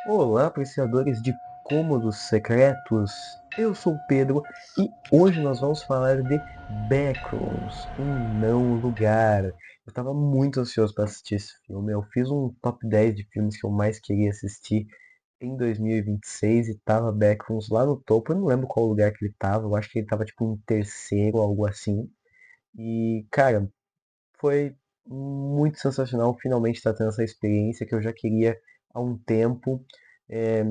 Olá, apreciadores de cômodos secretos. Eu sou o Pedro e hoje nós vamos falar de Backrooms, um não lugar. Eu estava muito ansioso para assistir esse filme. Eu fiz um top 10 de filmes que eu mais queria assistir em 2026 e tava Backrooms lá no topo. Eu não lembro qual lugar que ele tava. Eu acho que ele tava tipo em terceiro, algo assim. E, cara, foi muito sensacional finalmente estar tendo essa experiência que eu já queria há um tempo. É,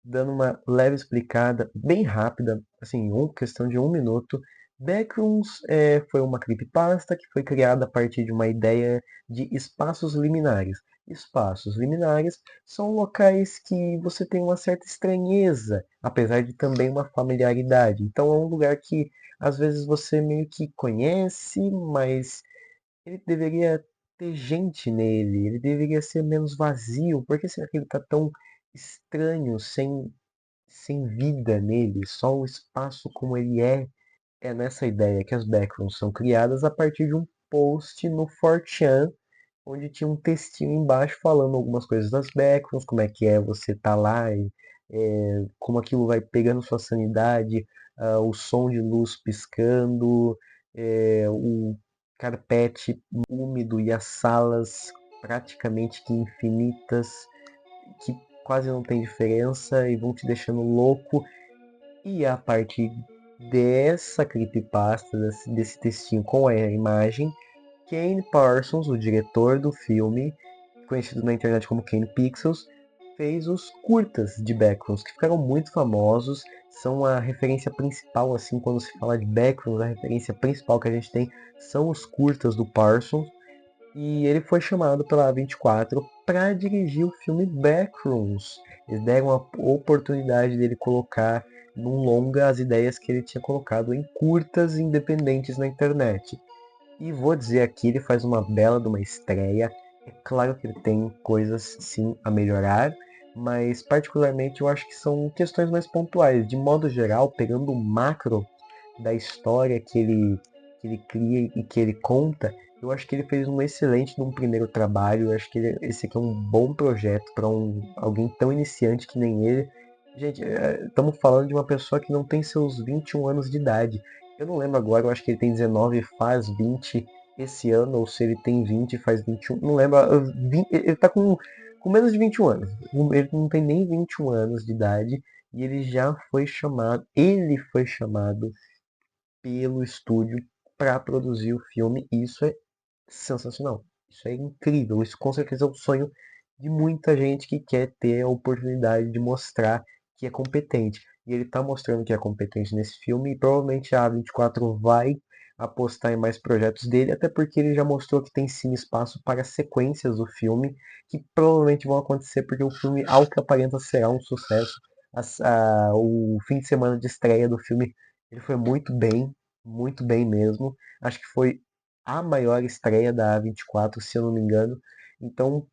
dando uma leve explicada, bem rápida, assim, questão de um minuto. Backrooms foi uma creepypasta que foi criada a partir de uma ideia de espaços liminares. Espaços liminares são locais que você tem uma certa estranheza, apesar de também uma familiaridade. Então é um lugar que às vezes você meio que conhece, mas ele deveria ter gente nele, ele deveria ser menos vazio. Por que será que ele tá tão estranho, sem vida nele? Só o espaço como ele é. É nessa ideia que as backrooms são criadas a partir de um post no 4chan, onde tinha um textinho embaixo falando algumas coisas das backrooms, como é que é você tá lá, e, como aquilo vai pegando sua sanidade, o som de luz piscando, o carpete úmido e as salas praticamente que infinitas, que quase não tem diferença e vão te deixando louco. E a partir dessa creepypasta, desse textinho com a imagem, Kane Parsons, o diretor do filme, conhecido na internet como Kane Pixels, fez os curtas de Backrooms, que ficaram muito famosos, são a referência principal, assim, quando se fala de Backrooms, a referência principal que a gente tem são os curtas do Parsons, e ele foi chamado pela A24 para dirigir o filme Backrooms. Eles deram a oportunidade dele colocar num longa as ideias que ele tinha colocado em curtas independentes na internet. E vou dizer aqui, ele faz uma bela de uma estreia. É claro que ele tem coisas sim a melhorar, mas particularmente eu acho que são questões mais pontuais. De modo geral, pegando o macro da história que ele cria e que ele conta, eu acho que ele fez um excelente num primeiro trabalho. Eu acho que esse aqui é um bom projeto para alguém tão iniciante que nem ele. Gente, estamos falando de uma pessoa que não tem seus 21 anos de idade. Eu não lembro agora, eu acho que ele tem 19 e faz 20 esse ano, ou se ele tem 20 e faz 21. Não lembro. Ele tá com menos de 21 anos. Ele não tem nem 21 anos de idade. E ele já foi chamado. Ele foi chamado pelo estúdio para produzir o filme. E isso é sensacional. Isso é incrível. Isso com certeza é o sonho de muita gente que quer ter a oportunidade de mostrar que é competente. E ele está mostrando que é competente nesse filme e provavelmente a A24 vai apostar em mais projetos dele, até porque ele já mostrou que tem sim espaço para sequências do filme, que provavelmente vão acontecer porque o filme, ao que aparenta, será um sucesso. O fim de semana de estreia do filme ele foi muito bem mesmo. Acho que foi a maior estreia da A24, se eu não me engano. Então,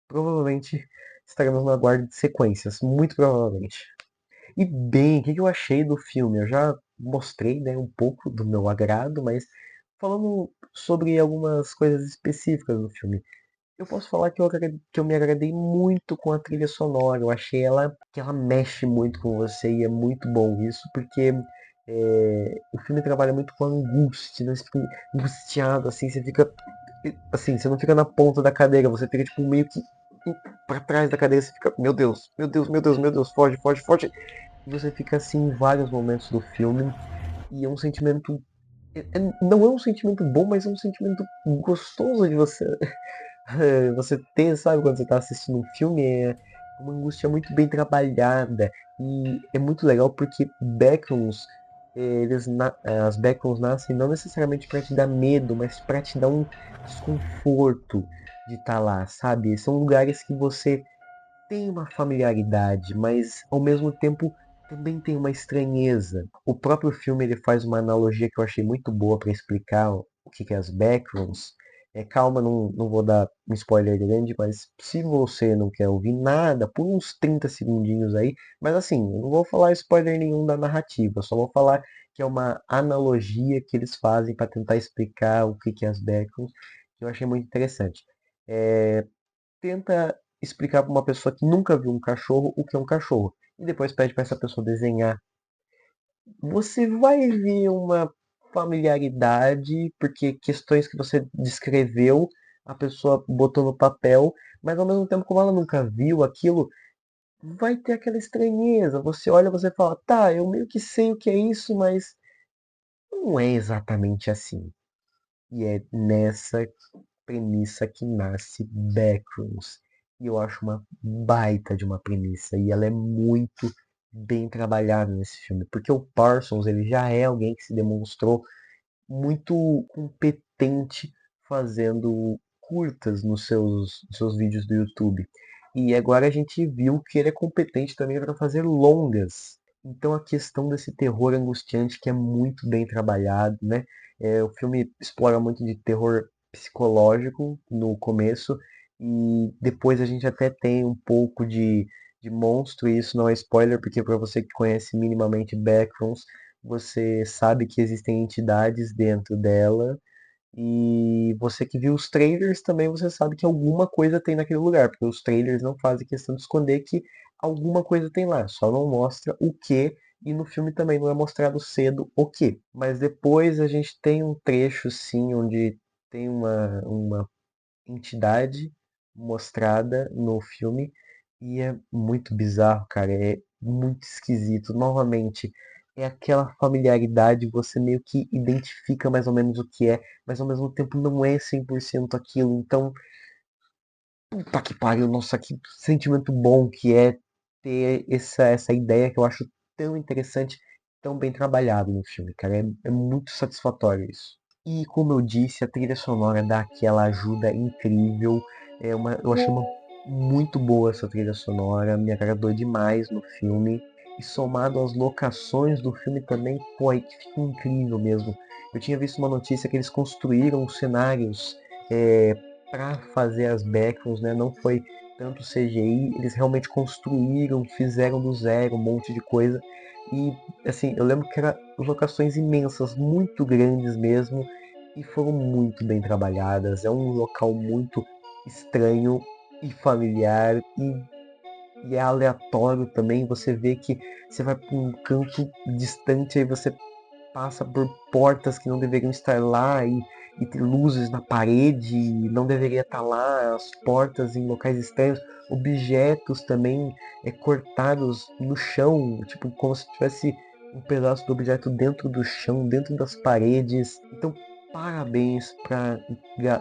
provavelmente estaremos no aguardo de sequências, muito provavelmente. E bem, o que eu achei do filme? Eu já mostrei, né, um pouco do meu agrado, mas falando sobre algumas coisas específicas do filme. Eu posso falar que eu me agradei muito com a trilha sonora. Eu achei que ela mexe muito com você e é muito bom isso, porque o filme trabalha muito com angústia, né? Você fica angustiado, assim, você fica. Assim, você não fica na ponta da cadeira, você fica tipo meio que pra trás da cadeira, você fica, meu Deus, meu Deus, meu Deus, meu Deus, foge, foge, foge. E você fica assim em vários momentos do filme. E é um sentimento. Não é um sentimento bom, mas é um sentimento gostoso de você você ter, sabe, quando você tá assistindo um filme, é uma angústia muito bem trabalhada. E é muito legal porque backrooms, as backrooms nascem não necessariamente para te dar medo, mas para te dar um desconforto de estar lá, sabe? São lugares que você tem uma familiaridade, mas ao mesmo tempo também tem uma estranheza. O próprio filme ele faz uma analogia que eu achei muito boa para explicar o que é as backrooms. Calma, não vou dar um spoiler grande, mas se você não quer ouvir nada, por uns 30 segundinhos aí, mas assim, eu não vou falar spoiler nenhum da narrativa, só vou falar que é uma analogia que eles fazem para tentar explicar o que é as backrooms, que eu achei muito interessante. É, tenta. explicar para uma pessoa que nunca viu um cachorro o que é um cachorro. E depois pede para essa pessoa desenhar. Você vai ver uma familiaridade, porque questões que você descreveu, a pessoa botou no papel, mas ao mesmo tempo, como ela nunca viu aquilo, vai ter aquela estranheza. Você olha, você fala, tá, eu meio que sei o que é isso, mas não é exatamente assim. E é nessa premissa que nasce Backrooms. E eu acho uma baita de uma premissa. E ela é muito bem trabalhada nesse filme. Porque o Parsons, ele já é alguém que se demonstrou muito competente fazendo curtas nos seus vídeos do YouTube. E agora a gente viu que ele é competente também para fazer longas. Então a questão desse terror angustiante que é muito bem trabalhado, né? O filme explora muito de terror psicológico no começo e depois a gente até tem um pouco de monstro, e isso não é spoiler, porque para você que conhece minimamente Backrooms, você sabe que existem entidades dentro dela e você que viu os trailers também você sabe que alguma coisa tem naquele lugar, porque os trailers não fazem questão de esconder que alguma coisa tem lá, só não mostra o que, e no filme também não é mostrado cedo o que. Mas depois a gente tem um trecho sim onde tem uma entidade mostrada no filme e é muito bizarro, cara. É muito esquisito. Novamente, é aquela familiaridade, você meio que identifica mais ou menos o que é, mas ao mesmo tempo não é 100% aquilo. Então, puta que pariu, nossa, que sentimento bom que é ter essa ideia que eu acho tão interessante, tão bem trabalhado no filme, cara. É muito satisfatório isso. E como eu disse, a trilha sonora dá aquela ajuda incrível. Eu achei muito boa essa trilha sonora, me agradou demais no filme. E somado às locações do filme também, pô, aí que fica incrível mesmo. Eu tinha visto uma notícia que eles construíram cenários para fazer as backrooms, né? Não foi tanto CGI, eles realmente construíram, fizeram do zero um monte de coisa. E assim, eu lembro que eram locações imensas, muito grandes mesmo, e foram muito bem trabalhadas. É um local muito estranho e familiar e é aleatório também. Você vê que você vai para um canto distante, aí você passa por portas que não deveriam estar lá e tem luzes na parede e não deveria estar lá, as portas em locais estranhos, objetos também cortados no chão, tipo como se tivesse um pedaço do objeto dentro do chão, dentro das paredes. Então, parabéns para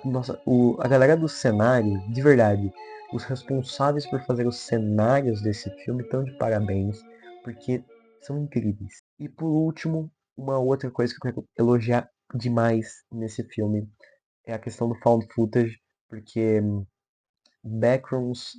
nossa, a galera do cenário, de verdade. Os responsáveis por fazer os cenários desse filme estão de parabéns, porque são incríveis. E por último, uma outra coisa que eu quero elogiar demais nesse filme é a questão do found footage, porque Backrooms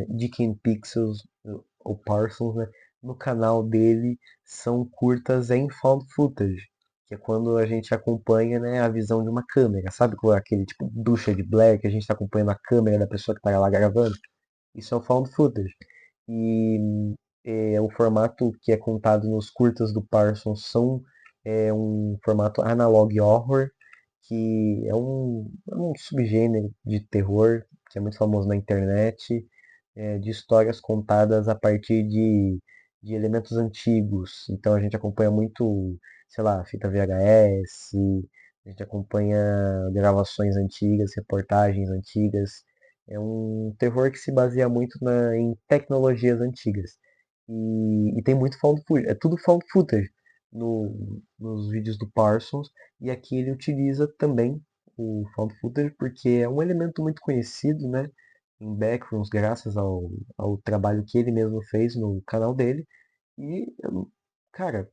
de Ken Pixels, ou Parsons, né, no canal dele são curtas em found footage, que é quando a gente acompanha, né, a visão de uma câmera, sabe? Com aquele tipo ducha de Blair que a gente está acompanhando a câmera da pessoa que está lá gravando. Isso é o found footage. E o formato que é contado nos curtas do Parsons é um formato analog horror, que é um subgênero de terror que é muito famoso na internet, de histórias contadas a partir de elementos antigos. Então a gente acompanha muito, sei lá, fita VHS, a gente acompanha gravações antigas, reportagens antigas. É um terror que se baseia muito em tecnologias antigas. E tem muito found footage, é tudo found footage nos vídeos do Parsons. E aqui ele utiliza também o found footage porque é um elemento muito conhecido, né, em Backrooms, graças ao trabalho que ele mesmo fez no canal dele. E, cara,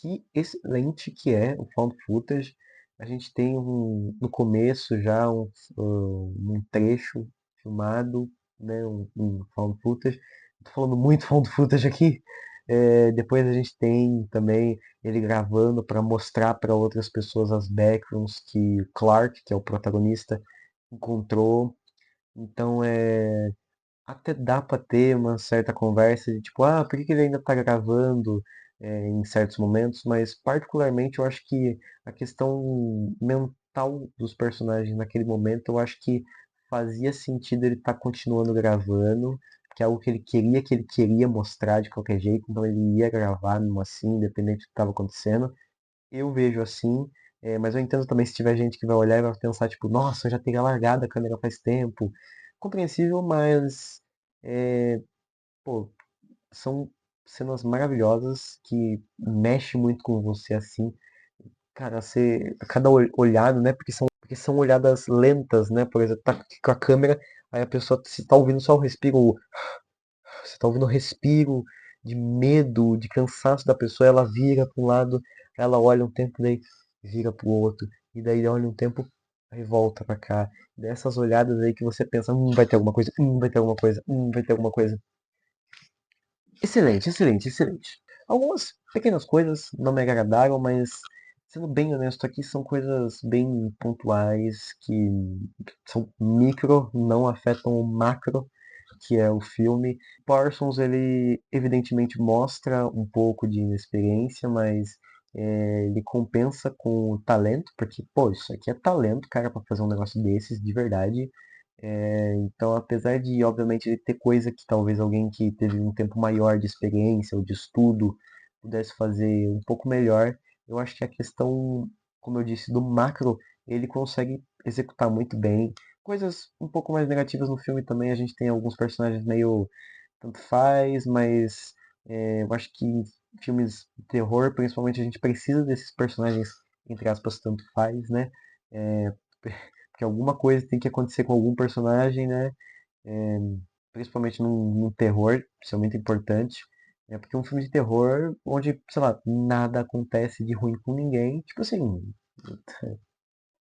que excelente que é o found footage. A gente tem no começo já um trecho filmado, né, um found footage. Tô falando muito found footage aqui. Depois a gente tem também ele gravando para mostrar para outras pessoas as backrooms que o Clark, que é o protagonista, encontrou. Então até dá pra ter uma certa conversa de tipo, ah, por que que ele ainda tá gravando em certos momentos, mas particularmente eu acho que a questão mental dos personagens naquele momento, eu acho que fazia sentido ele estar continuando gravando, que é algo que ele queria mostrar de qualquer jeito, então ele ia gravar mesmo assim, independente do que estava acontecendo. Eu vejo assim, mas eu entendo também se tiver gente que vai olhar e vai pensar, tipo, nossa, eu já teria largado a câmera faz tempo. Compreensível, mas, é, pô, são cenas maravilhosas que mexem muito com você assim. Cara, você, cada olhada, né? Porque são olhadas lentas, né? Por exemplo, tá aqui com a câmera, aí a pessoa se tá ouvindo só o respiro, você tá ouvindo o respiro de medo, de cansaço da pessoa, ela vira para um lado, ela olha um tempo, daí vira pro outro, e daí olha um tempo, aí volta pra cá. Dessas olhadas aí que você pensa, vai ter alguma coisa, vai ter alguma coisa, vai ter alguma coisa. Excelente, excelente, excelente. Algumas pequenas coisas não me agradaram, mas sendo bem honesto aqui, são coisas bem pontuais que são micro, não afetam o macro, que é o filme. Parsons, ele evidentemente mostra um pouco de inexperiência, mas ele compensa com o talento, porque, pô, isso aqui é talento, cara, pra fazer um negócio desses, de verdade. Então, apesar de, obviamente, ele ter coisa que talvez alguém que teve um tempo maior de experiência ou de estudo pudesse fazer um pouco melhor, eu acho que a questão, como eu disse, do macro, ele consegue executar muito bem. Coisas um pouco mais negativas no filme também, a gente tem alguns personagens meio tanto faz, mas eu acho que em filmes de terror, principalmente, a gente precisa desses personagens, entre aspas, tanto faz, né? É, porque alguma coisa tem que acontecer com algum personagem, né? É, principalmente num terror, isso é muito importante. É porque um filme de terror onde, sei lá, nada acontece de ruim com ninguém, tipo assim,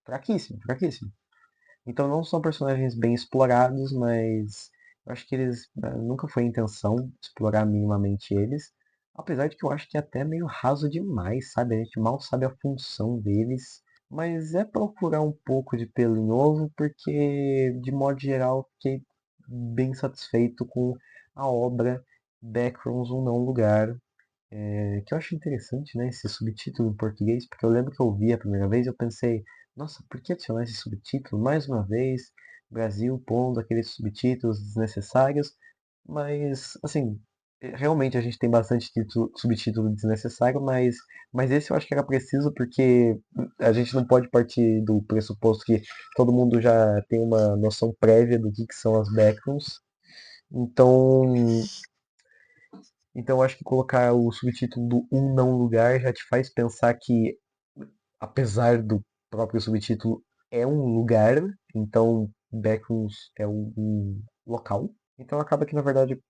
fraquíssimo, fraquíssimo. Então não são personagens bem explorados, mas eu acho que eles nunca foi a intenção explorar minimamente eles. Apesar de que eu acho que é até meio raso demais, sabe? A gente mal sabe a função deles. Mas é procurar um pouco de pelo em ovo, porque de modo geral fiquei bem satisfeito com a obra Backrooms, um não lugar. Que eu acho interessante, né, esse subtítulo em português, porque eu lembro que eu vi a primeira vez e eu pensei, nossa, por que adicionar esse subtítulo mais uma vez? Brasil pondo aqueles subtítulos desnecessários, mas, assim, realmente a gente tem bastante subtítulo desnecessário, mas esse eu acho que era preciso porque a gente não pode partir do pressuposto que todo mundo já tem uma noção prévia do que são as backrooms, então então eu acho que colocar o subtítulo do Um Não Lugar já te faz pensar que, apesar do próprio subtítulo, é um lugar, então Backrooms é um local. Então acaba que na verdade,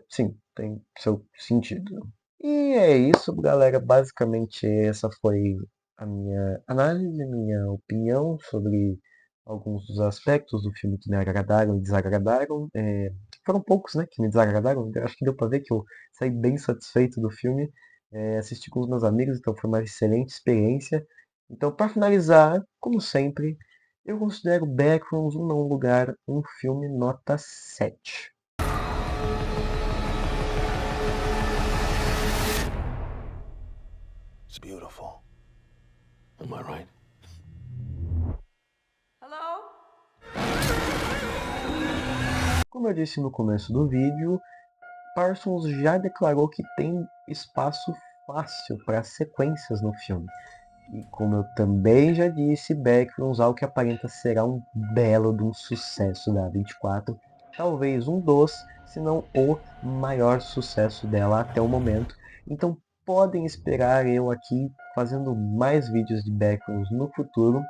sim, tem seu sentido. E é isso, galera. Basicamente essa foi a minha análise, a minha opinião sobre alguns dos aspectos do filme que me agradaram e desagradaram. Foram poucos, né, que me desagradaram. Eu acho que deu pra ver que eu saí bem satisfeito do filme. Assisti com os meus amigos, então foi uma excelente experiência. Então, para finalizar, como sempre, eu considero Backrooms um não lugar, um filme nota 7. It's beautiful. Am I right? Hello? Como eu disse no começo do vídeo, Parsons já declarou que tem espaço fácil para sequências no filme. E como eu também já disse, Backrooms, ao que aparenta, será um belo de um sucesso da 24. Talvez um dos, se não o maior sucesso dela até o momento. Então podem esperar eu aqui fazendo mais vídeos de Backrooms no futuro.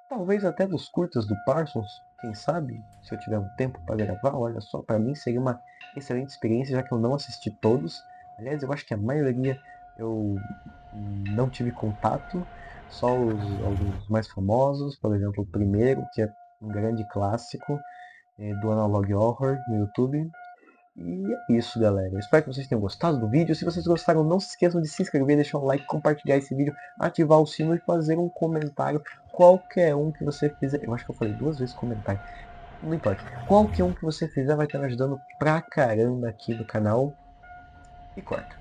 Talvez até dos curtas do Parsons, quem sabe, se eu tiver um tempo para gravar, olha só, para mim seria uma excelente experiência, já que eu não assisti todos. Aliás, eu acho que a maioria eu não tive contato, só alguns mais famosos, por exemplo, o primeiro, que é um grande clássico do Analog Horror no YouTube. E é isso, galera. Eu espero que vocês tenham gostado do vídeo. Se vocês gostaram, não se esqueçam de se inscrever, deixar um like, compartilhar esse vídeo, ativar o sino e fazer um comentário. Qualquer um que você fizer. Eu acho que eu falei duas vezes comentário. Não importa. Qualquer um que você fizer vai estar me ajudando pra caramba aqui no canal. E corta.